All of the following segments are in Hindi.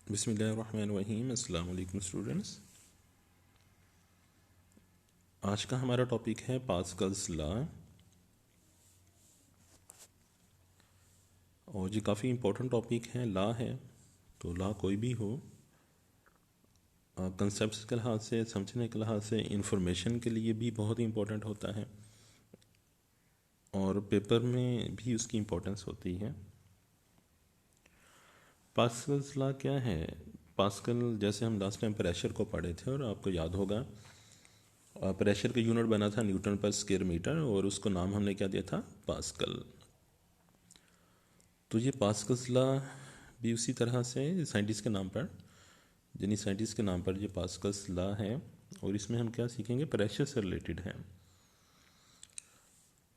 बिस्मिल्लाहिर्रहमानिर्रहीम। अस्सलाम वालेकुम स्टूडेंट्स। आज का हमारा टॉपिक है पास्कल्स लॉ। और ये काफ़ी इम्पोर्टेंट टॉपिक है, लॉ है। तो लॉ कोई भी हो, कंसेप्ट्स के लिहाज से, समझने के लिहाज से, इंफॉर्मेशन के लिए भी बहुत इम्पोर्टेंट होता है और पेपर में भी उसकी इम्पोर्टेंस होती है। पास्कल्स लॉ क्या है? पास्कल, जैसे हम लास्ट टाइम प्रेशर को पढ़े थे और आपको याद होगा प्रेशर का यूनिट बना था न्यूटन पर स्क्वायर मीटर और उसको नाम हमने क्या दिया था? पास्कल। तो ये पास्कल्स लॉ भी उसी तरह से साइंटिस्ट के नाम पर, जिन्हीं साइंटिस्ट के नाम पर ये पास्कल्स लॉ है। और इसमें हम क्या सीखेंगे? प्रेशर से रिलेटेड है।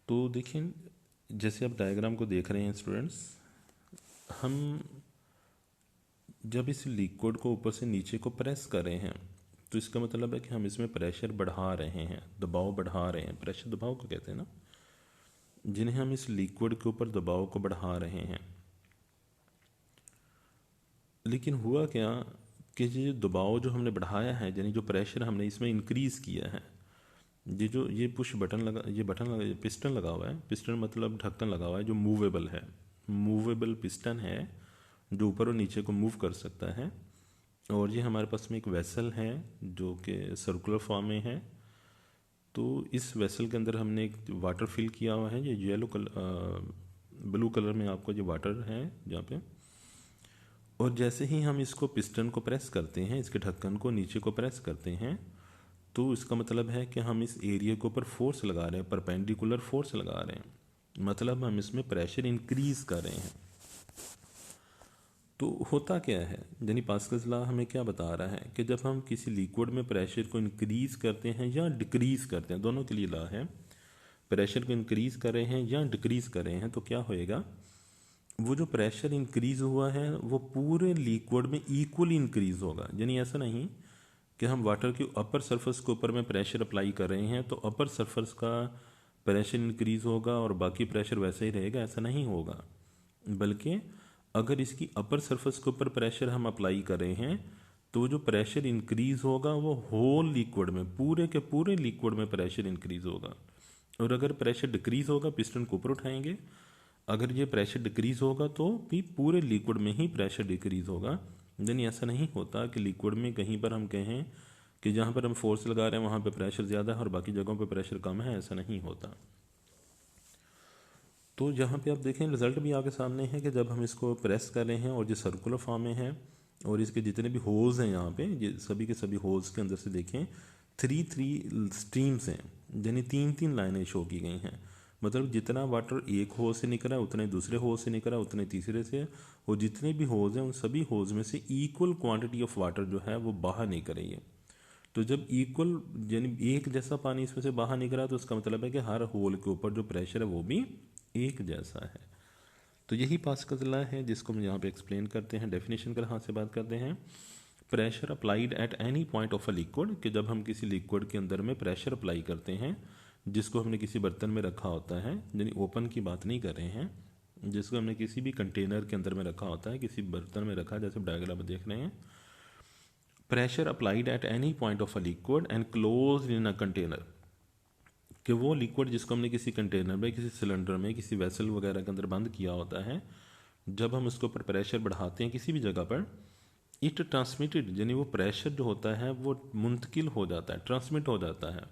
तो देखें, जैसे आप डायग्राम को देख रहे हैं स्टूडेंट्स, हम जब इस लिक्विड को ऊपर से नीचे को प्रेस कर रहे हैं तो इसका मतलब है कि हम इसमें प्रेशर बढ़ा रहे हैं, दबाव बढ़ा रहे हैं। प्रेशर दबाव को कहते हैं ना, जिन्हें हम इस लिक्विड के ऊपर दबाव को बढ़ा रहे हैं। लेकिन हुआ क्या कि ये दबाव जो हमने बढ़ाया है, यानी जो प्रेशर हमने इसमें इंक्रीज़ किया है, ये पुश बटन लगा, ये बटन लगा, ये पिस्टन लगा हुआ है। पिस्टन मतलब ढक्कन लगा हुआ है जो मूवेबल है। मूवेबल पिस्टन है जो ऊपर और नीचे को मूव कर सकता है। और ये हमारे पास में एक वेसल है जो कि सर्कुलर फॉर्म में है। तो इस वेसल के अंदर हमने एक वाटर फिल किया हुआ है। ये येलो कलर, ब्लू कलर में आपको ये वाटर है जहाँ पे। और जैसे ही हम इसको पिस्टन को प्रेस करते हैं, इसके ढक्कन को नीचे को प्रेस करते हैं, तो इसका मतलब है कि हम इस एरिया के ऊपर फोर्स लगा रहे हैं, परपेंडिकुलर फोर्स लगा रहे हैं। मतलब हम इसमें प्रेशर इंक्रीज कर रहे हैं। तो होता क्या है, यानी पास्कल्स लॉ हमें क्या बता रहा है कि जब हम किसी लिक्विड में प्रेशर को इंक्रीज करते हैं या डिक्रीज करते हैं, दोनों के लिए लॉ है। प्रेशर को इंक्रीज कर रहे हैं या डिक्रीज कर रहे हैं तो क्या होएगा? वो जो प्रेशर इंक्रीज हुआ है वो पूरे लिक्विड में इक्वली इंक्रीज होगा। यानी ऐसा नहीं कि हम वाटर की अपर सरफेस के ऊपर में प्रेशर अप्लाई कर रहे हैं तो अपर सरफेस का प्रेशर इंक्रीज होगा और बाकी प्रेशर वैसे ही रहेगा, ऐसा नहीं होगा। बल्कि अगर इसकी अपर सरफेस के ऊपर प्रेशर हम अप्लाई कर रहे हैं तो जो प्रेशर इंक्रीज होगा वो होल लिक्विड में, पूरे के पूरे लिक्विड में प्रेशर इंक्रीज होगा। और अगर प्रेशर डिक्रीज होगा, पिस्टन को ऊपर उठाएंगे, अगर ये प्रेशर डिक्रीज होगा तो भी पूरे लिक्विड में ही प्रेशर डिक्रीज होगा। यानी ऐसा नहीं होता कि लिक्विड में कहीं पर हम कहें कि जहाँ पर हम फोर्स लगा रहे हैं वहाँ पे प्रेशर ज़्यादा है और बाकी जगहों पे प्रेशर कम है, ऐसा नहीं होता। तो यहाँ पे आप देखें, रिजल्ट भी आपके सामने है कि जब हम इसको प्रेस कर रहे हैं और ये सर्कुलर फॉर्म में है और इसके जितने भी होल्स हैं यहाँ पे, ये सभी के सभी होल्स के अंदर से देखें 3 स्ट्रीम्स हैं, यानी 3 लाइनें शो की गई हैं। मतलब जितना वाटर एक होल से निकला है उतने दूसरे होल से निकला, उतने तीसरे से, और जितने भी होल्स हैं उन सभी होल्स में से इक्वल क्वांटिटी ऑफ वाटर जो है वो बाहर निकल रही है। तो जब इक्वल यानी एक जैसा पानी इसमें से बाहर निकला तो उसका मतलब है कि हर होल के ऊपर जो प्रेशर है वो भी एक जैसा है। तो यही पास्कल्स लॉ है जिसको हम यहाँ पे एक्सप्लेन करते हैं, डेफिनेशन के हाथ से बात करते हैं। Pressure applied at any point of a liquid, कि जब हम किसी लिक्विड के अंदर में प्रेशर अप्लाई करते हैं जिसको हमने किसी बर्तन में रखा होता है, यानी ओपन की बात नहीं कर रहे हैं, जिसको हमने किसी भी कंटेनर के अंदर में रखा होता है, किसी बर्तन में रखा, जैसे डायग्राम में देख रहे हैं। Pressure applied at any point of a liquid and close in a container, कि वो लिक्विड जिसको हमने किसी कंटेनर में, किसी सिलेंडर में, किसी वेसल वगैरह के अंदर बंद किया होता है, जब हम उसके ऊपर प्रेशर बढ़ाते हैं किसी भी जगह पर, इट ट्रांसमिटेड, यानी वो प्रेशर जो होता है वो मुंतकिल हो जाता है, ट्रांसमिट हो जाता है।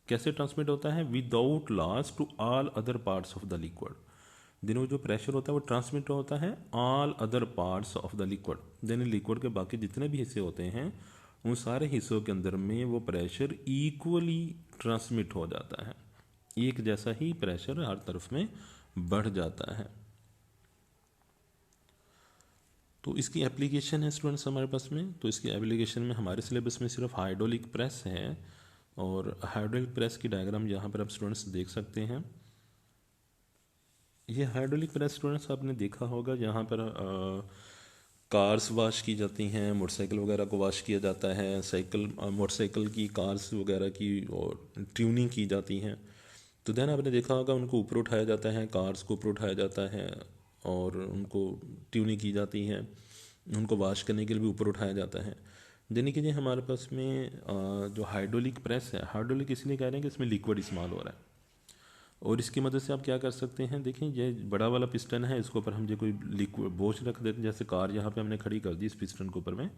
कैसे ट्रांसमिट होता है? Without loss to all other parts of the liquid. दिन वो जो प्रेशर होता है वो ट्रांसमिट होता है all other parts of the liquid, यानी लिक्विड के बाकी जितने भी हिस्से होते हैं उन सारे हिस्सों के अंदर में वो प्रेशर इक्वली ट्रांसमिट हो जाता है। एक जैसा ही प्रेशर हर तरफ में बढ़ जाता है। तो इसकी एप्लीकेशन है स्टूडेंट्स हमारे पास में, तो इसकी एप्लीकेशन में हमारे सिलेबस में सिर्फ हाइड्रोलिक प्रेस है। और हाइड्रोलिक प्रेस की डायग्राम यहाँ पर आप स्टूडेंट्स देख सकते हैं। ये हाइड्रोलिक प्रेस स्टूडेंट्स आपने देखा होगा, जहाँ पर कार्स वॉश की जाती हैं, मोटरसाइकिल वगैरह को वॉश किया जाता है, साइकिल, मोटरसाइकिल की, कार्स वगैरह की और ट्यूनिंग की जाती हैं। तो देन आपने देखा होगा उनको ऊपर उठाया जाता है, कार्स को ऊपर उठाया जाता है और उनको ट्यूनिंग की जाती है। उनको वॉश करने के लिए भी ऊपर उठाया जाता है। यानी कि ये हमारे पास में जो हाइड्रोलिक प्रेस है, हाइड्रोलिक इसलिए कह रहे हैं कि इसमें लिक्विड इस्तेमाल हो रहा है, और इसकी मदद से आप क्या कर सकते हैं, देखिए ये बड़ा वाला पिस्टन है, इसके ऊपर हम जो कोई लिक्विड बोझ रख देते हैं, जैसे कार यहाँ पे हमने खड़ी कर दी इस पिस्टन के ऊपर में,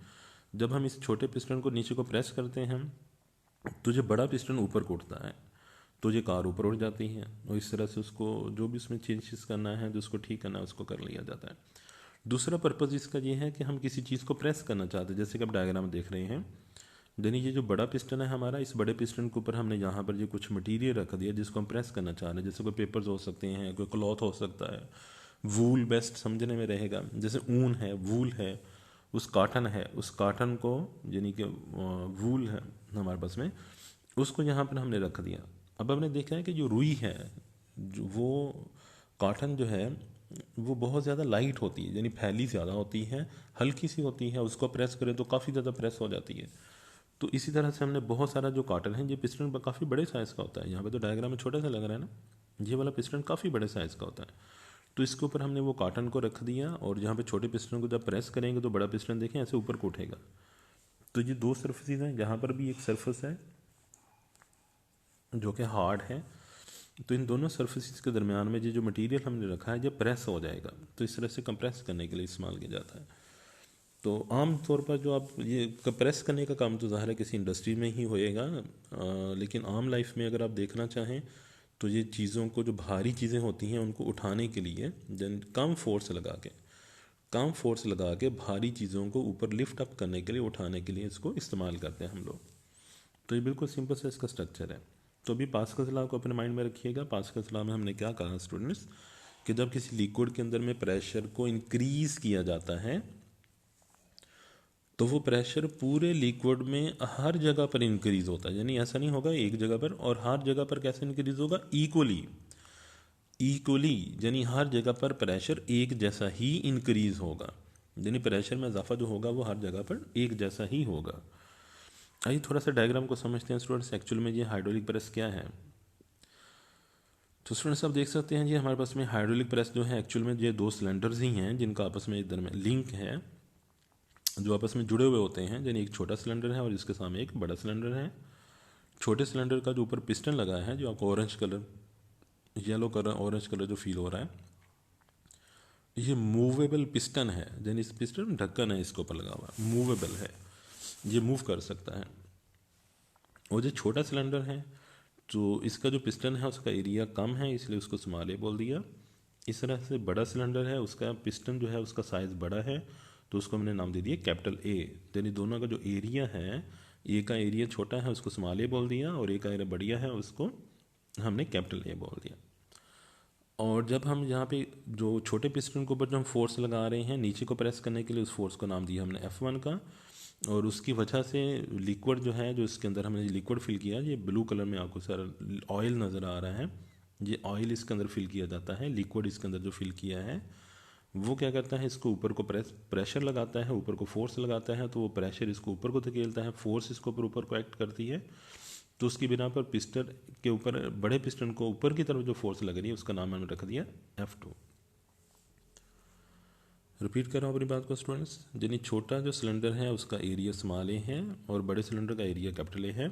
जब हम इस छोटे पिस्टन को नीचे को प्रेस करते हैं तो जो बड़ा पिस्टन ऊपर को उठता है, तो ये कार ऊपर उठ जाती है, और इस तरह से उसको जो भी उसमें चेंजेस करना है, जो उसको ठीक करना है, उसको कर लिया जाता है। दूसरा पर्पज़ इसका ये है कि हम किसी चीज़ को प्रेस करना चाहते हैं, जैसे कि आप डायग्राम देख रहे हैं, यानी ये जो बड़ा पिस्टन है हमारा, इस बड़े पिस्टन के ऊपर हमने यहाँ पर ये कुछ मटेरियल रख दिया जिसको हम प्रेस करना चाह रहे हैं, जैसे कोई पेपर्स हो सकते हैं, कोई क्लॉथ हो सकता है, वूल बेस्ट समझने में रहेगा, जैसे ऊन है, वूल है, उस काटन है, उस काटन को यानी कि वूल है हमारे पास में, उसको यहाँ पर हमने रख दिया। अब हमने देखा है कि जो रुई है, जो वो काटन जो है वो बहुत ज़्यादा लाइट होती है, यानी फैली ज़्यादा होती है, हल्की सी होती है, उसको प्रेस करें तो काफ़ी ज़्यादा प्रेस हो जाती है। तो इसी तरह से हमने बहुत सारा जो काटन है, ये पिस्टन काफ़ी बड़े साइज़ का होता है, यहाँ पे तो डायग्राम में छोटा सा लग रहा है ना, ये वाला पिस्टन काफ़ी बड़े साइज़ का होता है। तो इसके ऊपर हमने वो काटन को रख दिया, और यहाँ पे छोटे पिस्टन को जब प्रेस करेंगे तो बड़ा पिस्टन देखें ऐसे ऊपर को उठेगा। तो ये दो सर्फेसिस हैं, यहाँ पर भी एक सर्फेस है जो कि हार्ड है, तो इन दोनों सर्फेसिस के दरमियान में ये जो मटेरियल हमने रखा है ये प्रेस हो जाएगा, तो इस तरह से कंप्रेस करने के लिए इस्तेमाल किया जाता है। तो आम तौर पर जो आप ये कंप्रेस करने का काम तो ज़ाहिर है किसी इंडस्ट्री में ही होएगा, लेकिन आम लाइफ में अगर आप देखना चाहें तो ये चीज़ों को, जो भारी चीज़ें होती हैं उनको उठाने के लिए कम फोर्स लगा के भारी चीज़ों को ऊपर लिफ्ट अप करने के लिए, उठाने के लिए इसको इस्तेमाल करते हैं हम लोग। तो ये बिल्कुल सिंपल सा इसका स्ट्रक्चर है। तो अभी पास्कल्स लॉ को अपने माइंड में रखिएगा। पास्कल्स लॉ में हमने क्या कहा स्टूडेंट्स, कि जब किसी लिक्विड के अंदर में प्रेशर को इंक्रीज़ किया जाता है तो वो प्रेशर पूरे लिक्विड में हर जगह पर इंक्रीज़ होता है, यानी ऐसा नहीं होगा एक जगह पर, और हर जगह पर कैसे इंक्रीज़ होगा, इक्वली, यानी हर जगह पर प्रेशर एक जैसा ही इंक्रीज़ होगा, यानी प्रेशर में इजाफा जो होगा वो हर जगह पर एक जैसा ही होगा। आइए थोड़ा सा डायग्राम को समझते हैं स्टूडेंट्स, एक्चुअल में ये हाइड्रोलिक प्रेस क्या है। तो स्टूडेंट्स आप देख सकते हैं जी, हमारे पास में हाइड्रोलिक प्रेस जो है, एक्चुअल में ये दो सिलेंडर्स ही हैं जिनका आपस में इधर में लिंक है, जो आपस में जुड़े हुए होते हैं, यानी एक छोटा सिलेंडर है और इसके सामने एक बड़ा सिलेंडर है। छोटे सिलेंडर का जो ऊपर पिस्टन लगा है, जो आपको orange colour, yellow colour, orange colour जो फील हो रहा है, ये मूवेबल पिस्टन है, यानी इस पिस्टन ढक्कन है इसके ऊपर लगा हुआ, मूवेबल है, ये मूव कर सकता है। और जो छोटा सिलेंडर है, तो इसका जो पिस्टन है उसका एरिया कम है, इसलिए उसको स्मॉल ए बोल दिया। इस तरह से बड़ा सिलेंडर है, उसका पिस्टन जो है उसका साइज़ बड़ा है, तो उसको हमने नाम दे दिया कैपिटल ए। यानी दोनों का जो एरिया है, ए का एरिया छोटा है उसको स्मॉल ए बोल दिया, और ए का एरिया बढ़िया है उसको हमने कैपिटल ए बोल दिया। और जब हम यहाँ पे जो छोटे पिस्टन के ऊपर जो हम फोर्स लगा रहे हैं नीचे को प्रेस करने के लिए, उस फोर्स को नाम दिया हमने F1 का, और उसकी वजह से लिक्विड जो है, जो इसके अंदर हमने लिक्विड फिल किया, ये ब्लू कलर में आपको सर ऑयल नज़र आ रहा है, ये ऑयल इसके अंदर फिल किया जाता है। लिक्विड इसके अंदर जो फिल किया है वो क्या करता है, इसको ऊपर को प्रेशर लगाता है, ऊपर को फोर्स लगाता है, तो वो प्रेशर इसको ऊपर को धकेलता है, फोर्स इसको ऊपर को एक्ट करती है, तो उसकी बिना पर पिस्टन के ऊपर, बड़े पिस्टन को ऊपर की तरफ जो फोर्स लग रही है उसका नाम हमने रख दिया F2। रिपीट कर रहा हूँ अपनी बात को स्टूडेंट्स, यानी छोटा जो सिलेंडर है उसका एरिया स्मॉल ए है, और बड़े सिलेंडर का एरिया कैपिटल ए है।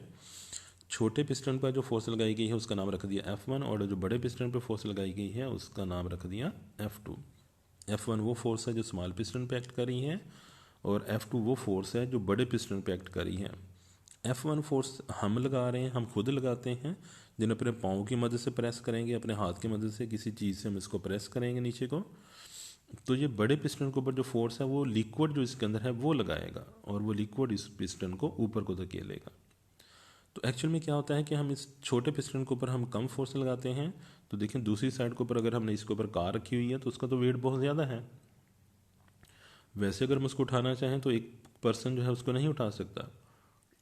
छोटे पिस्टन पर जो फोर्स लगाई गई है उसका नाम रख दिया F1, और जो बड़े पिस्टन पर फोर्स लगाई गई है उसका नाम रख दिया F2। F1 वो फोर्स है जो स्मॉल पिस्टन पे एक्ट कर रही है, और F2 वो फोर्स है जो बड़े पिस्टन पे एक्ट कर रही है। F1 फोर्स हम लगा रहे हैं, हम खुद लगाते हैं, जिन्हें अपने पाँव की मदद से प्रेस करेंगे, अपने हाथ की मदद से किसी चीज़ से हम इसको प्रेस करेंगे नीचे को, तो ये बड़े पिस्टन के ऊपर जो फोर्स है वो लिक्विड जो इसके अंदर है वो लगाएगा, और वो लिक्विड इस पिस्टन को ऊपर को धकेलेगा। तो एक्चुअल में क्या होता है कि हम इस छोटे पिस्टन के ऊपर हम कम फोर्स लगाते हैं, तो देखिए दूसरी साइड के ऊपर अगर हमने इसके ऊपर कार रखी हुई है तो उसका तो वेट बहुत ज़्यादा है, वैसे अगर हम उसको उठाना चाहें तो एक पर्सन जो है उसको नहीं उठा सकता,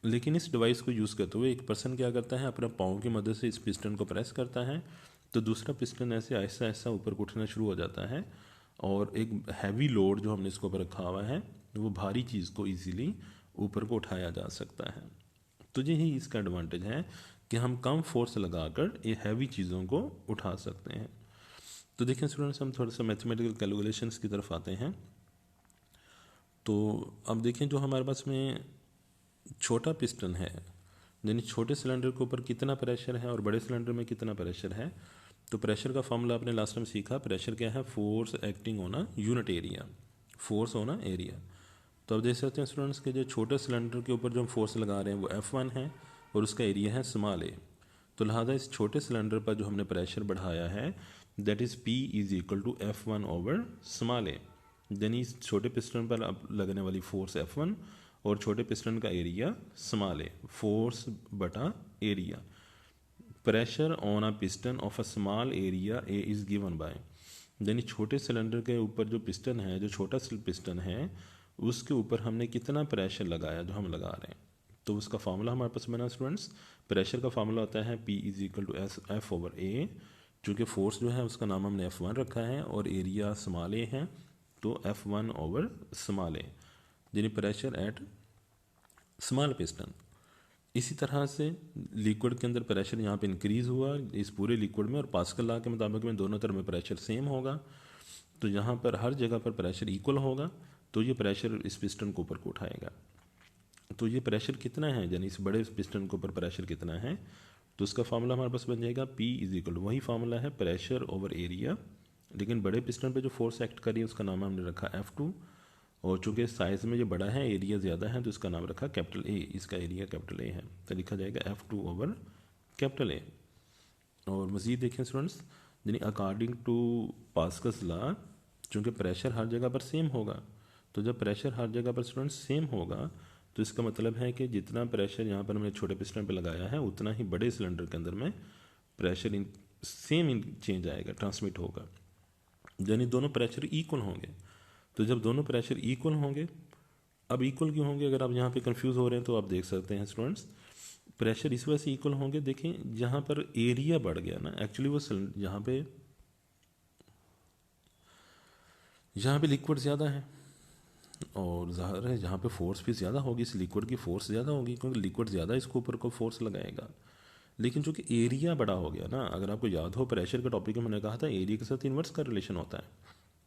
लेकिन इस डिवाइस को यूज़ करते हुए एक पर्सन क्या करता है, अपने पाँव की मदद से इस पिस्टन को प्रेस करता है, तो दूसरा पिस्टन ऐसे आहिस्ता आहिस्ता ऊपर को उठना शुरू हो जाता है, और एक हैवी लोड जो हमने इसके ऊपर रखा हुआ है वो भारी चीज़ को इजीली ऊपर को उठाया जा सकता है। तो यही इसका एडवांटेज है कि हम कम फोर्स लगाकर ये हैवी चीज़ों को उठा सकते हैं। तो देखें स्टूडेंट्स, हम थोड़ा सा मैथमेटिकल कैलकुलेशंस की तरफ आते हैं। तो अब देखें जो हमारे पास में छोटा पिस्टन है, यानी छोटे सिलेंडर के ऊपर कितना प्रेशर है और बड़े सिलेंडर में कितना प्रेशर है। तो प्रेशर का फॉर्मूला आपने लास्ट टाइम सीखा, प्रेशर क्या है, force acting on a unit area, force on a area. तो अब देख सकते हैं स्टूडेंट्स के जो छोटे सिलेंडर के ऊपर जो हम फोर्स लगा रहे हैं वो F1 है और उसका एरिया है स्मॉल ए। तो लिहाजा इस छोटे सिलेंडर पर जो हमने प्रेशर बढ़ाया है that is P is equal to F1 over small A. यानी इस छोटे पिस्टन पर अब लगने वाली फोर्स F1 और छोटे पिस्टन का एरिया स्मॉल ए, फोर्स बटा area. Pressure on a piston of a small area A is given by, यानी छोटे सिलेंडर के ऊपर जो पिस्टन है, जो छोटा पिस्टन है उसके ऊपर हमने कितना प्रेशर लगाया जो हम लगा रहे हैं। तो उसका फार्मूला हमारे पास बना स्टूडेंट्स, प्रेशर का फार्मूला होता है P is equal to F over A. चूँकि फोर्स जो है उसका नाम हमने F1 रखा है और एरिया स्मॉल ए है तो F1 ओवर स्मॉल ए, यानी प्रेशर एट स्मॉल पिस्टन। इसी तरह से लिक्विड के अंदर प्रेशर यहाँ पे इंक्रीज़ हुआ इस पूरे लिक्विड में, और पास्कल लॉ के मुताबिक में दोनों तरफ में प्रेशर सेम होगा, तो यहाँ पर हर जगह पर प्रेशर इक्वल होगा, तो ये प्रेशर इस पिस्टन को ऊपर को उठाएगा। तो ये प्रेशर कितना है, यानी इस बड़े पिस्टन के ऊपर प्रेशर कितना है, तो उसका फार्मूला हमारे पास बन जाएगा P इज इक्वल टू, वही फार्मूला है प्रेशर ओवर एरिया, लेकिन बड़े पिस्टन पे जो फोर्स एक्ट करी है उसका नाम हमने रखा F2, और चूँकि साइज़ में ये बड़ा है, एरिया ज़्यादा है, तो इसका नाम रखा कैपिटल ए, इसका एरिया कैपिटल ए है, तो लिखा जाएगा F2 ओवर कैपिटल ए। और मज़ीद देखें स्टूडेंट्स, यानी अकॉर्डिंग टू पास्कल्स लॉ, चूँकि प्रेशर हर जगह पर सेम होगा, तो जब प्रेशर हर जगह पर स्टूडेंट्स सेम होगा तो इसका मतलब है कि जितना प्रेशर यहाँ पर हमने छोटे पिस्टन पे लगाया है उतना ही बड़े सिलेंडर के अंदर में प्रेशर सेम चेंज आएगा, ट्रांसमिट होगा, यानी दोनों प्रेशर इक्वल होंगे। तो जब दोनों प्रेशर इक्वल होंगे, अब इक्वल क्यों होंगे, अगर आप यहाँ पे कंफ्यूज हो रहे हैं तो आप देख सकते हैं स्टूडेंट्स, प्रेशर इस वजह से इक्वल होंगे, देखें जहाँ पर एरिया बढ़ गया ना, एक्चुअली वो यहाँ पे लिक्विड ज़्यादा है और ज़ाहिर है जहाँ पे फोर्स भी ज़्यादा होगी, इस लिक्विड की फोर्स ज़्यादा होगी क्योंकि लिक्विड ज़्यादा इसके ऊपर को फोर्स लगाएगा। लेकिन चूँकि एरिया बड़ा हो गया ना, अगर आपको याद हो प्रेशर के टॉपिक में मैंने कहा था एरिया के साथ इन्वर्स का रिलेशन होता है,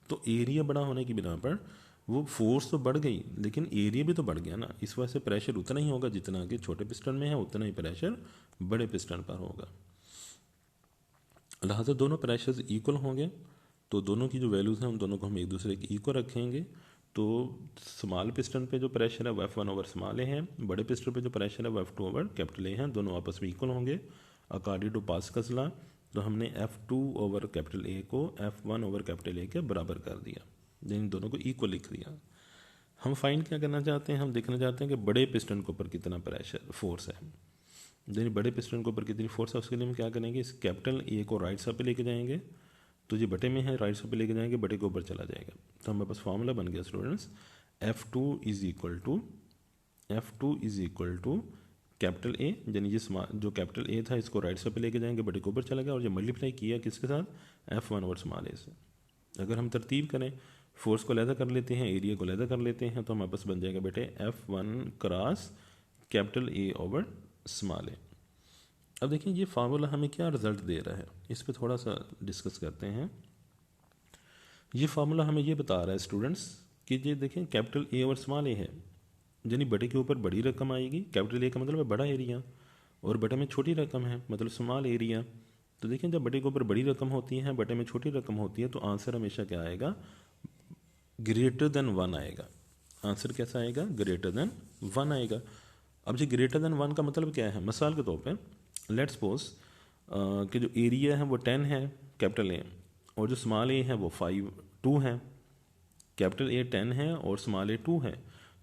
तो एरिया बड़ा होने की बिना पर वो फोर्स तो बढ़ गई लेकिन एरिया भी तो बढ़ गया ना, इस वजह से प्रेशर उतना ही होगा जितना कि छोटे पिस्टन में है, उतना ही प्रेशर बड़े पिस्टन पर होगा। लिहाजा दोनों प्रेशर्स इक्वल होंगे, तो दोनों की जो वैल्यूज़ हैं उन दोनों को हम एक दूसरे के इक्वल रखेंगे। तो स्मॉल पिस्टन पे जो प्रेशर है वो F1 ओवर स्मॉल ए है, बड़े पिस्टन पे जो प्रेशर है वो F2 ओवर कैपिटल ए है, दोनों आपस में इक्वल होंगे अकॉर्डिंग टू पास्कल्स लॉ। तो हमने F2 ओवर कैपिटल ए को F1 ओवर कैपिटल ए के बराबर कर दिया, यानी दोनों को इक्वल लिख दिया। हम फाइंड क्या करना चाहते हैं, हम देखना चाहते हैं कि बड़े पिस्टन के ऊपर कितना प्रेशर फोर्स है, यानी बड़े पिस्टन के ऊपर कितनी फोर्स है। उसके लिए हम क्या करेंगे, इस कैपिटल ए को राइट साइड पे लेके जाएंगे, तो ये बटे में है, राइट साइड पे लेके जाएंगे, बटे के ऊपर चला जाएगा, तो हमारे पास फार्मूला बन गया students, F2 is equal to capital A, यानी ये जो कैपिटल ए था इसको राइट साइड पे लेके जाएंगे, बटे के ऊपर चला गया, और ये मल्टीप्लाई किया किसके साथ, F1 ओवर स्मॉल ए से। अगर हम तरतीब करें, फोर्स को अलहदा कर लेते हैं, एरिया को अलहदा कर लेते हैं, तो हमारे पास बन जाएगा बेटे F1 cross capital A over small A. अब देखिए ये फार्मूला हमें क्या रिजल्ट दे रहा है, इस पर थोड़ा सा डिस्कस करते हैं। ये फार्मूला हमें ये बता रहा है स्टूडेंट्स कि ये देखें कैपिटल ए और स्मॉल ए है, यानी बड़े के ऊपर बड़ी रकम आएगी, कैपिटल ए का मतलब है बड़ा एरिया और बटे में छोटी रकम है मतलब स्मॉल एरिया। तो देखें जब बटे के ऊपर बड़ी रकम होती है, बटे में छोटी रकम होती है, तो आंसर हमेशा क्या आएगा, ग्रेटर देन 1 आएगा। आंसर कैसा आएगा, ग्रेटर देन 1 आएगा। अब जो ग्रेटर देन 1 का मतलब क्या है, मिसाल के तौर पे लेट्स सपोज कि जो एरिया है वो 10 है कैपिटल ए, और जो स्मॉल ए है वो 2 है। कैपिटल ए 10 है और स्मॉल ए 2 है,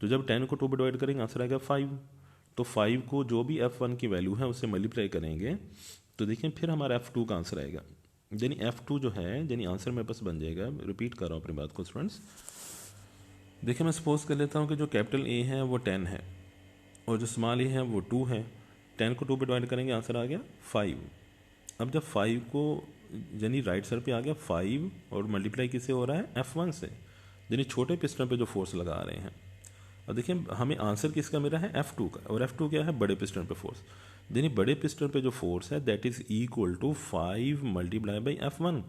तो जब 10 को 2 पर डिवाइड करेंगे आंसर आएगा 5। तो 5 को जो भी F1 की वैल्यू है उससे मल्टीप्लाई करेंगे, तो देखें फिर हमारा F2 का आंसर आएगा, यानी F2 जो है यानी आंसर मेरे पास बन जाएगा। रिपीट कर रहा हूँ अपनी बात को स्टूडेंट्स, देखिए मैं सपोज कर लेता हूँ कि जो कैपिटल ए है वो 10 है और जो स्मॉल ए है वो 2 है, 10 को 2 पे डिवाइड करेंगे आंसर आ गया 5। अब जब 5 को यानी राइट साइड पे आ गया 5 और मल्टीप्लाई किससे हो रहा है, F1 से, यानी छोटे पिस्टन पे जो फोर्स लगा रहे हैं। अब देखिए हमें आंसर किसका मिला है, F2 का, और F2 क्या है, बड़े पिस्टन पे फोर्स, यानी बड़े पिस्टन पे जो फोर्स है that is equal to 5 multiply by F1।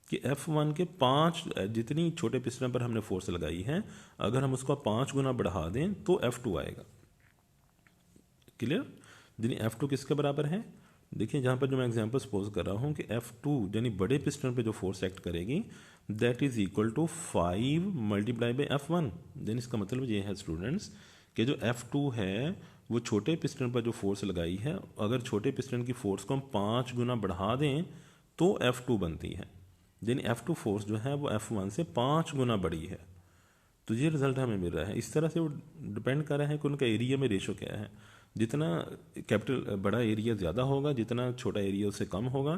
कि F1 के 5 जितनी छोटे पिस्टन पर हमने फोर्स लगाई है, अगर हम उसको 5 गुना बढ़ा दें तो F2 आएगा। क्लियर? यानी F2 किसके बराबर है? देखिए जहाँ पर जो मैं एग्जांपल सपोज कर रहा हूँ कि F2 यानी बड़े पिस्टन पे जो फोर्स एक्ट करेगी that is equal to 5 multiply by F1। यानी इसका मतलब ये है स्टूडेंट्स कि जो F2 है वो छोटे पिस्टन पर जो फोर्स लगाई है, अगर छोटे पिस्टन की फोर्स को हम 5 गुना बढ़ा दें तो F2 बनती है। यानी F2 फोर्स जो है वो F1 से 5 गुना बड़ी है। तो ये रिजल्ट हमें मिल रहा है। इस तरह से वो डिपेंड कर रहा है कि उनका एरिया में रेशो क्या है। जितना कैपिटल बड़ा एरिया ज़्यादा होगा, जितना छोटा एरिया उससे कम होगा,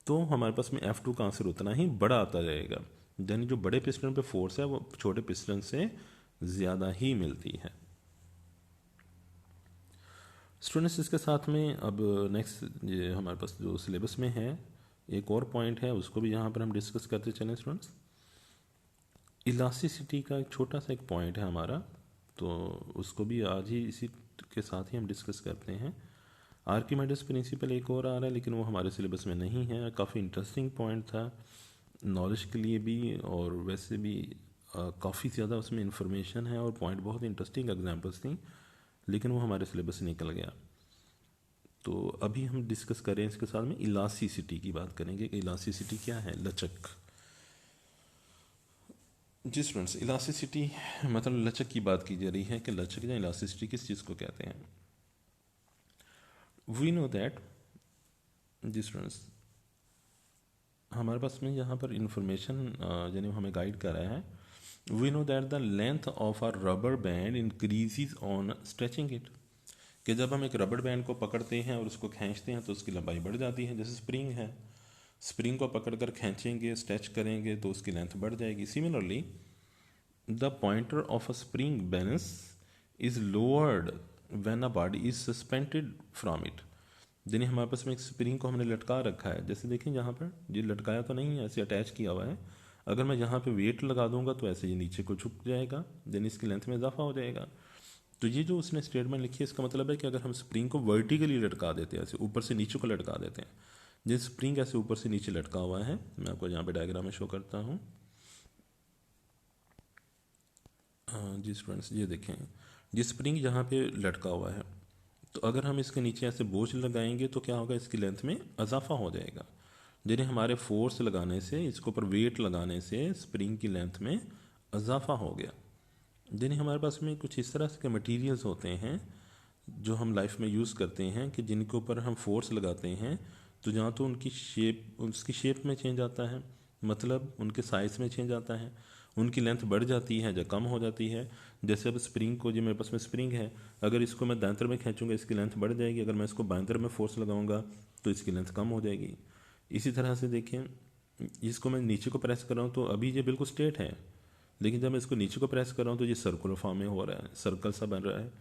तो हमारे पास में F2 का आंसर उतना ही बड़ा आता जाएगा। यानी जो बड़े पिस्टन पे फोर्स है वो छोटे पिस्टन से ज़्यादा ही मिलती है। स्टूडेंट्स इसके साथ में अब नेक्स्ट ये हमारे पास जो सिलेबस में है एक और पॉइंट है, उसको भी यहाँ पर हम डिस्कस करते चलें स्टूडेंट्स। इलास्टिसिटी का एक छोटा सा एक पॉइंट है हमारा, तो उसको भी आज ही इसी के साथ ही हम डिस्कस करते हैं। आर्किमिडीज प्रिंसिपल एक और आ रहा है लेकिन वो हमारे सिलेबस में नहीं है। काफ़ी इंटरेस्टिंग पॉइंट था नॉलेज के लिए भी, और वैसे भी काफ़ी ज़्यादा उसमें इंफॉर्मेशन है और पॉइंट बहुत इंटरेस्टिंग एग्जांपल्स थी, लेकिन वो हमारे सिलेबस से निकल गया। तो अभी हम डिस्कस करें इसके साथ में इलास्टिसिटी की बात करेंगे कि इलास्टिसिटी क्या है, लचक। जी स्टूडेंट्स, इलास्टिसिटी मतलब लचक की बात की जा रही है कि लचक या इलास्टिसिटी किस चीज़ को कहते हैं। वी नो दैट, जी स्टूडेंट्स हमारे पास में यहाँ पर इंफॉर्मेशन यानी हमें गाइड कर रहा है। We know that the length of a rubber band increases on stretching it, कि जब हम एक रबर बैंड को पकड़ते हैं और उसको खींचते हैं तो उसकी लंबाई बढ़ जाती है। जैसे स्प्रिंग है, स्प्रिंग को पकड़कर खींचेंगे, स्ट्रेच करेंगे तो उसकी लेंथ बढ़ जाएगी। Similarly the pointer of a spring balance is lowered when a body is suspended from it. यानी हमारे पास में एक स्प्रिंग को हमने लटका रखा है, जैसे देखिए यहाँ पर ये लटकाया तो नहीं है, ऐसे अटैच किया हुआ है। अगर मैं यहाँ पे वेट लगा दूंगा तो ऐसे ये नीचे को झुक जाएगा, यानी इसकी लेंथ में इजाफा हो जाएगा। तो ये जो उसने स्टेटमेंट लिखी है इसका मतलब है कि अगर हम स्प्रिंग को वर्टिकली लटका देते हैं, ऐसे ऊपर से नीचे को लटका देते हैं, जिस स्प्रिंग ऐसे ऊपर से नीचे लटका हुआ है, मैं आपको यहाँ पे डायग्राम में शो करता हूँ। जी स्टूडेंट्स ये देखें, ये स्प्रिंग यहाँ पे लटका हुआ है, तो अगर हम इसके नीचे ऐसे बोझ लगाएंगे तो क्या होगा, इसकी लेंथ में इजाफा हो जाएगा। यानी हमारे फोर्स लगाने से, इसके ऊपर वेट लगाने से स्प्रिंग की लेंथ में इजाफा हो गया। यानी हमारे पास में कुछ इस तरह के मटेरियल्स होते हैं जो हम लाइफ में यूज़ करते हैं कि जिनके ऊपर हम फोर्स लगाते हैं तो जहाँ तो उनकी शेप, उसकी शेप में चेंज आता है, मतलब उनके साइज़ में चेंज आता है, उनकी लेंथ बढ़ जाती है या कम हो जाती है। जैसे अब स्प्रिंग को, जो मेरे पास में स्प्रिंग है, अगर इसको मैं दाएं तरफ में खींचूंगा इसकी लेंथ बढ़ जाएगी, अगर मैं इसको बाएं तरफ में फोर्स लगाऊंगा तो इसकी लेंथ कम हो जाएगी। इसी तरह से देखें, इसको मैं नीचे को प्रेस कर रहा हूँ तो अभी ये बिल्कुल स्ट्रेट है, लेकिन जब मैं इसको नीचे को प्रेस कर रहा हूँ तो ये सर्कुलर फॉर्म में हो रहा है, सर्कल सा बन रहा है।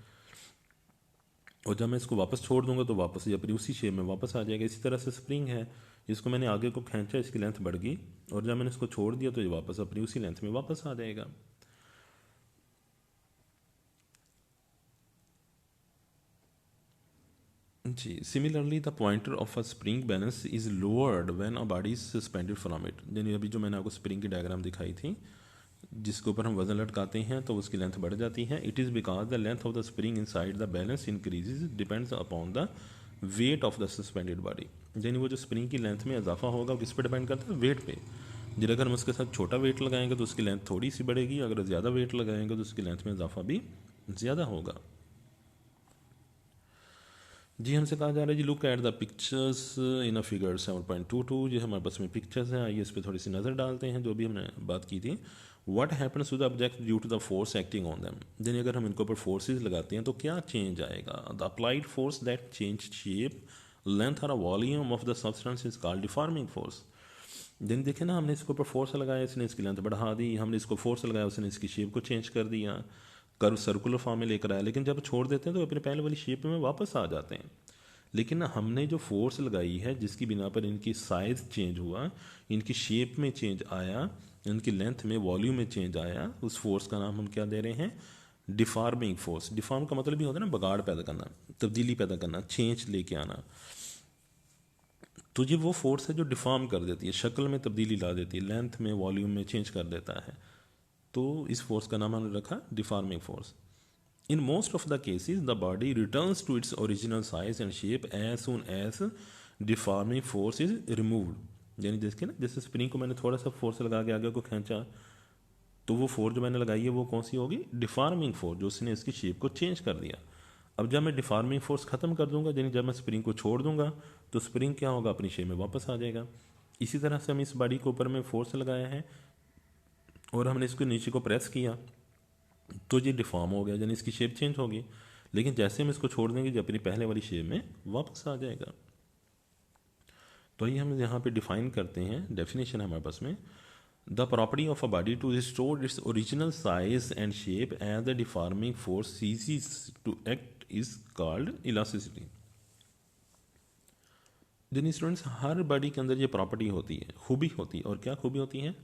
और जब मैं इसको वापस छोड़ दूंगा तो वापस ये अपनी उसी शेप में वापस आ जाएगा। इसी तरह से स्प्रिंग है, इसको मैंने आगे को खींचा, इसकी लेंथ बढ़ गई, और जब मैंने इसको छोड़ दिया तो ये वापस अपनी उसी लेंथ में वापस आ जाएगा। जी, similarly the pointer of a spring balance is lowered when a body is suspended from it. यानी अभी जो मैंने आपको स्प्रिंग की डायग्राम दिखाई थी, जिसके ऊपर हम वजन लटकाते हैं तो उसकी लेंथ बढ़ जाती है। It is because the length of the spring inside the balance increases depends upon the weight of the suspended body. यानी वो जो स्प्रिंग की लेंथ में इजाफा होगा वो किस पे डिपेंड करता है, वेट पे। जिस अगर हम उसके साथ छोटा वेट लगाएंगे तो उसकी लेंथ थोड़ी सी बढ़ेगी, अगर ज़्यादा वेट लगाएंगे तो उसकी लेंथ में इजाफा भी ज़्यादा होगा। जी हमसे कहा जा रहा है जी look at the pictures in a figure 7.22। ये हमारे पास में पिक्चर्स हैं, आइए इस पर थोड़ी सी नज़र डालते हैं जो भी हमने बात की थी। What happens to the object due to the force acting on them. यानी अगर हम इनके ऊपर फोर्सेज लगाते हैं तो क्या चेंज आएगा। The applied force that change shape, length और volume of the substance is called deforming force. दिन देखे ना, हमने इसके ऊपर फोर्स लगाया, इसने इसकी लेंथ बढ़ा दी, हमने इसको फोर्स लगाया, उसने इसकी शेप को चेंज कर दिया, कर्व सर्कुलर फॉर्म में लेकर आया, लेकिन जब छोड़ देते हैं तो अपने पहले वाली शेप में वापस आ जाते हैं। लेकिन हमने जो फोर्स लगाई है जिसकी बिना पर इनकी साइज़ चेंज हुआ, इनकी शेप में चेंज आया, इनकी लेंथ में, वॉल्यूम में चेंज आया, उस फोर्स का नाम हम क्या दे रहे हैं, डिफॉर्मिंग फोर्स। डिफॉर्म का मतलब ही होता है ना, बगाड़ पैदा करना, तब्दीली पैदा करना, चेंज लेके आना। तो ये वो फोर्स है जो डिफॉर्म कर देती है, शक्ल में तब्दीली ला देती है, लेंथ में, वॉल्यूम में चेंज कर देता है। तो इस फोर्स का नाम हमने रखा deforming force. In most of the cases the body returns to its original size and shape as soon as deforming force is removed. यानी जैसे ना, जैसे स्प्रिंग को मैंने थोड़ा सा फोर्स लगा के आगे को खींचा, तो वो फोर्स जो मैंने लगाई है वो कौन सी होगी? डिफॉर्मिंग फोर्स, जो उसने इसकी शेप को चेंज कर दिया। अब जब मैं डिफॉर्मिंग फोर्स ख़त्म कर दूंगा, यानी जब मैं स्प्रिंग को छोड़ दूंगा, तो स्प्रिंग क्या होगा? अपनी शेप में वापस आ जाएगा। इसी तरह से हम इस बॉडी के ऊपर में फोर्स लगाया है और हमने इसको नीचे को प्रेस किया, तो ये डिफॉर्म हो गया, यानी इसकी शेप चेंज होगी। लेकिन जैसे हम इसको छोड़ देंगे, जो अपनी पहले वाली शेप में वापस आ जाएगा। तो ये हम यहाँ पे डिफाइन करते हैं, डेफिनेशन है हमारे पास में, the property of a body to restore its original size and shape as the deforming force ceases to act is called elasticity. जिन स्टूडेंट्स, हर बॉडी के अंदर ये प्रॉपर्टी होती है, खूबी होती है। और क्या खूबी होती है?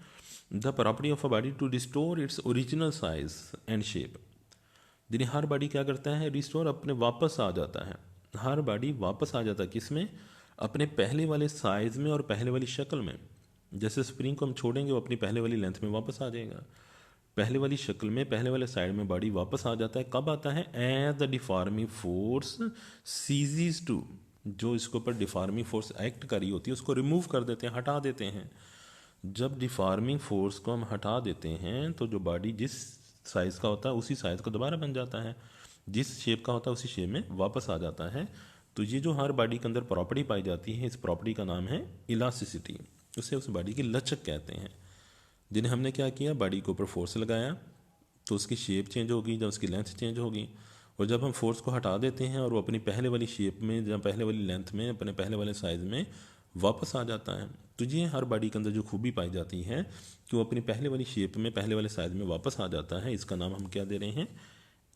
The property of a body to restore its original size and shape. यानी हर बॉडी क्या करता है? रिस्टोर, अपने वापस आ जाता है। हर बॉडी वापस आ जाता है किस में? अपने पहले वाले साइज में और पहले वाली शक्ल में। जैसे स्प्रिंग को हम छोड़ेंगे, वो अपनी पहले वाली लेंथ में वापस आ जाएगा, पहले वाली शक्ल में, पहले वाले साइड में बॉडी वापस आ जाता है। कब आता है? As the deforming force ceases to, जो इसके ऊपर डिफॉर्मिंग फोर्स एक्ट करी होती है उसको रिमूव कर देते हैं, हटा देते हैं। जब डिफॉर्मिंग फोर्स को हम हटा देते हैं, तो जो बॉडी जिस साइज़ का होता है उसी साइज़ का दोबारा बन जाता है, जिस शेप का होता है उसी शेप में वापस आ जाता है। तो ये जो हर बॉडी के अंदर प्रॉपर्टी पाई जाती है, इस प्रॉपर्टी का नाम है इलास्टिसिटी। उसे उस बॉडी की लचक कहते हैं। जिन्हें हमने क्या किया? बॉडी के ऊपर फोर्स लगाया तो उसकी शेप चेंज होगी, जब उसकी लेंथ चेंज होगी। और जब हम फोर्स को हटा देते हैं और वो अपनी पहले वाली शेप में, जब पहले वाली लेंथ में, अपने पहले वाले साइज़ में वापस आ जाता है। तो ये हर बॉडी के अंदर जो खूबी पाई जाती है कि वो अपनी पहले वाली शेप में, पहले वाले साइज़ में वापस आ जाता है, इसका नाम हम क्या दे रहे हैं?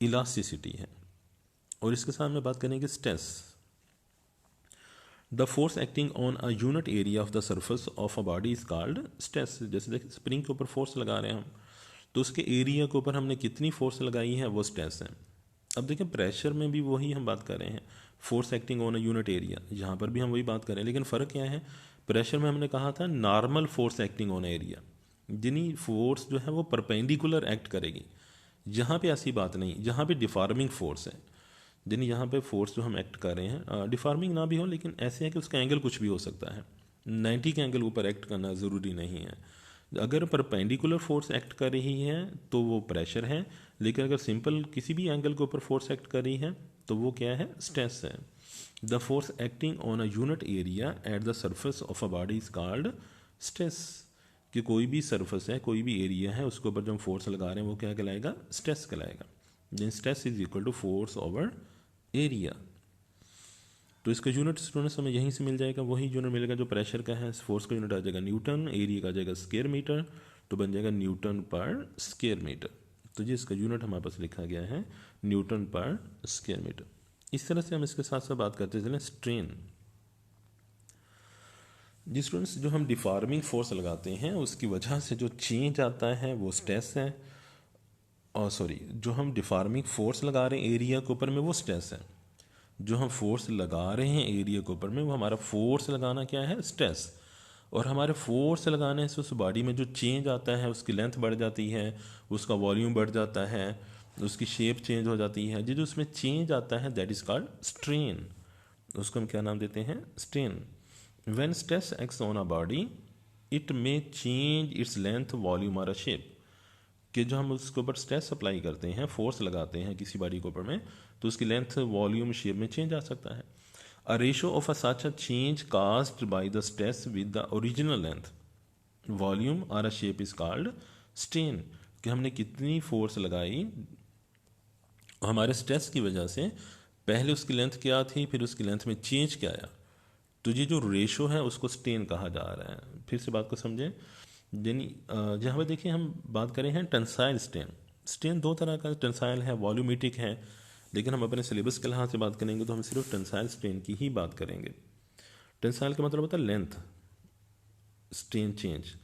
इलास्टिसिटी है। और इसके साथ में बात करेंगे stress. The force acting on a unit area of the surface of a body is called stress. जैसे देखिए, स्प्रिंग के ऊपर फोर्स लगा रहे हैं हम, तो उसके एरिया के ऊपर हमने कितनी फोर्स लगाई है, वो स्ट्रेस है। अब देखिए, प्रेशर में भी वही हम बात कर रहे हैं, force acting on a unit area, यहाँ पर भी हम वही बात कर रहे हैं। लेकिन फ़र्क क्या है? प्रेशर में हमने कहा था normal force acting on area, जिनी फोर्स जो है वो परपेंडिकुलर एक्ट करेगी। यहाँ पे ऐसी बात नहीं, यहाँ पे डिफॉर्मिंग फोर्स है। यानी यहाँ पे फोर्स जो हम एक्ट कर रहे हैं, डिफॉर्मिंग ना भी हो, लेकिन ऐसे है कि उसका एंगल कुछ भी हो सकता है। 90 के एंगल ऊपर एक्ट करना ज़रूरी नहीं है। अगर परपेंडिकुलर फोर्स एक्ट कर रही है तो वो प्रेशर है, लेकिन अगर सिंपल किसी भी एंगल के ऊपर फोर्स एक्ट कर रही है तो वो क्या है? स्ट्रेस है। The force acting on a unit area at the surface of a body is called stress. कि कोई भी सरफेस है, कोई भी एरिया है, उसके ऊपर जो हम फोर्स लगा रहे हैं वो क्या कहलाएगा? स्ट्रेस कहलाएगा। Stress is equal to force over area. तो इसका यूनिट स्टूडेंट्स हमें यहीं से मिल जाएगा, वही यूनिट मिलेगा जो प्रेशर का है। फोर्स का यूनिट आ जाएगा न्यूटन, एरिया का आ जाएगा स्क्वायर मीटर, तो बन जाएगा न्यूटन पर स्क्वायर मीटर। तो जी इसका यूनिट हमारे पास लिखा गया है न्यूटन पर स्क्वायर मीटर। इस तरह से हम इसके साथ साथ बात करते चलें स्ट्रेन। जी स्टूडेंट्स, जो हम डिफॉर्मिंग फोर्स लगाते हैं उसकी वजह से जो चेंज आता है वो स्ट्रेस है। और सॉरी, जो हम डिफॉर्मिंग फोर्स लगा रहे हैं एरिया के ऊपर में वो स्ट्रेस है। जो हम फोर्स लगा रहे हैं एरिया के ऊपर में वो हमारा फोर्स लगाना क्या है? स्ट्रेस। और हमारे फोर्स लगाने से उस बॉडी में जो चेंज आता है, उसकी लेंथ बढ़ जाती है, उसका वॉल्यूम बढ़ जाता है, उसकी शेप चेंज हो जाती है। जो उसमें चेंज आता है दैट इज़ कॉल्ड स्ट्रेन। उसको हम क्या नाम देते हैं? Strain. When stress acts on a body it may change its length, volume और शेप। कि जो हम उसके ऊपर स्ट्रेस अप्लाई करते हैं, फोर्स लगाते हैं किसी बॉडी के ऊपर में, तो उसकी लेंथ, वॉल्यूम, शेप में चेंज आ सकता है। A ratio of a such a change caused by the stress with the original length, volume और a shape is called strain. कि हमने कितनी फोर्स लगाई हमारे स्ट्रेस की वजह से, पहले उसकी लेंथ क्या थी, फिर उसकी लेंथ में चेंज क्या आया, तो ये जो रेशो है उसको स्ट्रेन कहा जा रहा है। फिर से बात को समझें। यानी जहाँ पर देखिए हम बात करें हैं टेंसाइल स्ट्रेन। स्ट्रेन दो तरह का टेंसाइल है, वॉल्यूमेटिक है, लेकिन हम अपने सिलेबस के लिहाज से बात करेंगे तो हम सिर्फ टेंसाइल स्ट्रेन की ही बात करेंगे। टेंसाइल का मतलब होता है लेंथ, स्ट्रेन चेंज,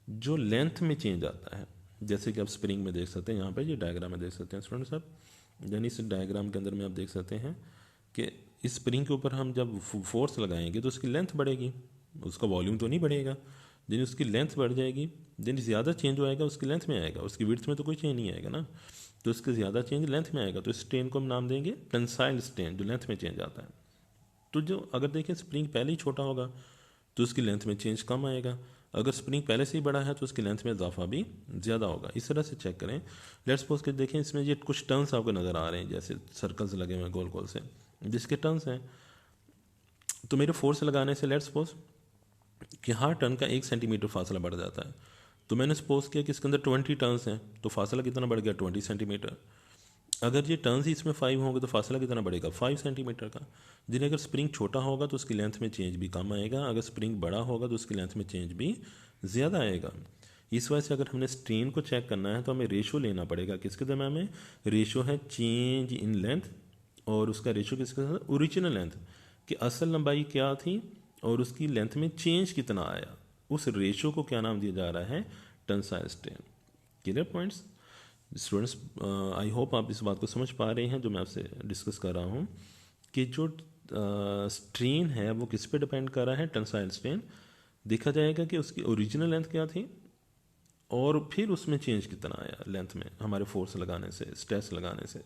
जो लेंथ में चेंज आता है। जैसे कि आप स्प्रिंग में देख सकते हैं, यहाँ पर ये डायग्राम में देख सकते हैं स्टूडेंट साहब। यानी इस डायग्राम के अंदर में आप देख सकते हैं कि इस स्प्रिंग के ऊपर हम जब फोर्स लगाएंगे तो उसकी लेंथ बढ़ेगी, उसका वॉल्यूम तो नहीं बढ़ेगा। यानी उसकी लेंथ बढ़ जाएगी, यानी ज़्यादा चेंज हो आएगा उसकी लेंथ में आएगा, उसकी विड्थ में तो कोई चेंज नहीं आएगा ना, तो उसके ज़्यादा चेंज लेंथ में आएगा। तो इस स्ट्रेन को हम नाम देंगे टेंसाइल स्ट्रेन, जो लेंथ में चेंज आता है। तो जो अगर देखें स्प्रिंग पहले ही छोटा होगा तो उसकी लेंथ में चेंज कम आएगा, अगर स्प्रिंग पहले से ही बड़ा है तो उसकी लेंथ में इजाफा भी ज़्यादा होगा। इस तरह से चेक करें। लेट्स सपोज के देखें इसमें ये कुछ टर्न्स आपको नज़र आ रहे हैं, जैसे सर्कल्स लगे हुए हैं गोल गोल से, जिसके टर्न्स हैं। तो मेरे फोर्स लगाने से लेट्स सपोज कि हर टर्न का 1 सेंटीमीटर फासला बढ़ जाता है। तो मैंने सपोज किया कि इसके अंदर 20 टर्न्स हैं, तो फासला कितना बढ़ गया 20 सेंटीमीटर। अगर ये टर्न्स ही इसमें 5 होंगे तो फासला कितना बढ़ेगा 5 सेंटीमीटर का। जिन्हें अगर स्प्रिंग छोटा होगा तो उसकी लेंथ में चेंज भी कम आएगा, अगर स्प्रिंग बड़ा होगा तो उसकी लेंथ में चेंज भी ज़्यादा आएगा। इस वजह से अगर हमने स्ट्रेन को चेक करना है तो हमें रेशो लेना पड़ेगा। किसके दरम्यान में रेशो है? चेंज इन लेंथ, और उसका रेशो किसके साथ? ओरिजिनल लेंथ कि असल लंबाई क्या थी और उसकी लेंथ में चेंज कितना आया। उस रेशो को क्या नाम दिया जा रहा है? Tensile strain. Clear points students? I hope आप इस बात को समझ पा रहे हैं जो मैं आपसे डिस्कस कर रहा हूँ कि जो स्ट्रेन है वो किस पे डिपेंड कर रहा है? Tensile strain. देखा जाएगा कि उसकी ओरिजिनल लेंथ क्या थी और फिर उसमें चेंज कितना आया लेंथ में हमारे फोर्स लगाने से, स्ट्रेस लगाने से।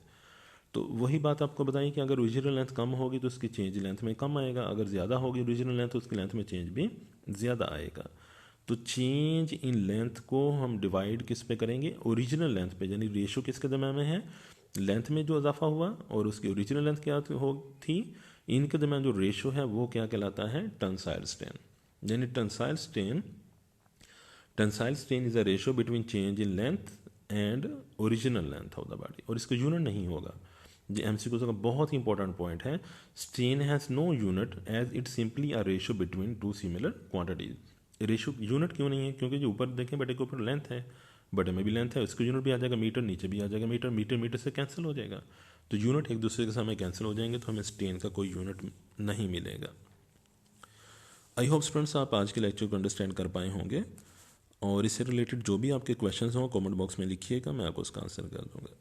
तो वही बात आपको बताई कि अगर ओरिजिनल लेंथ कम होगी तो उसकी चेंज लेंथ में कम आएगा, अगर ज़्यादा होगी ओरिजिनल लेंथ तो उसकी लेंथ में चेंज भी ज़्यादा आएगा। तो चेंज इन लेंथ को हम डिवाइड किस पे करेंगे? ओरिजिनल लेंथ पे, यानी रेशो किसके दरम्यान में है? लेंथ में जो इजाफा हुआ और उसकी ओरिजिनल लेंथ क्या थी, इनके दरम्यान जो रेशो है वो क्या कहलाता है? Tensile strain. यानी tensile strain is a ratio between change in length and original length of the body. और इसका यूनिट नहीं होगा। ये एमसीक्यू का बहुत ही इंपॉर्टेंट पॉइंट है। Strain has no unit as it simply a ratio between two similar quantities. Ratio unit क्यों नहीं है? क्योंकि जो ऊपर देखें बटे के ऊपर लेंथ है, बटे में भी लेंथ है, उसका यूनिट भी आ जाएगा मीटर, नीचे भी आ जाएगा मीटर, मीटर मीटर से कैंसिल हो जाएगा। तो यूनिट एक दूसरे के सामने कैंसिल हो जाएंगे तो हमें स्ट्रेन का कोई यूनिट नहीं मिलेगा। आई होप स्टूडेंट्स आप आज के लेक्चर को अंडरस्टैंड कर पाए होंगे, और इससे रिलेटेड जो भी आपके क्वेश्चंस हों कमेंट बॉक्स में लिखिएगा, मैं आपको उसका आंसर कर दूंगा।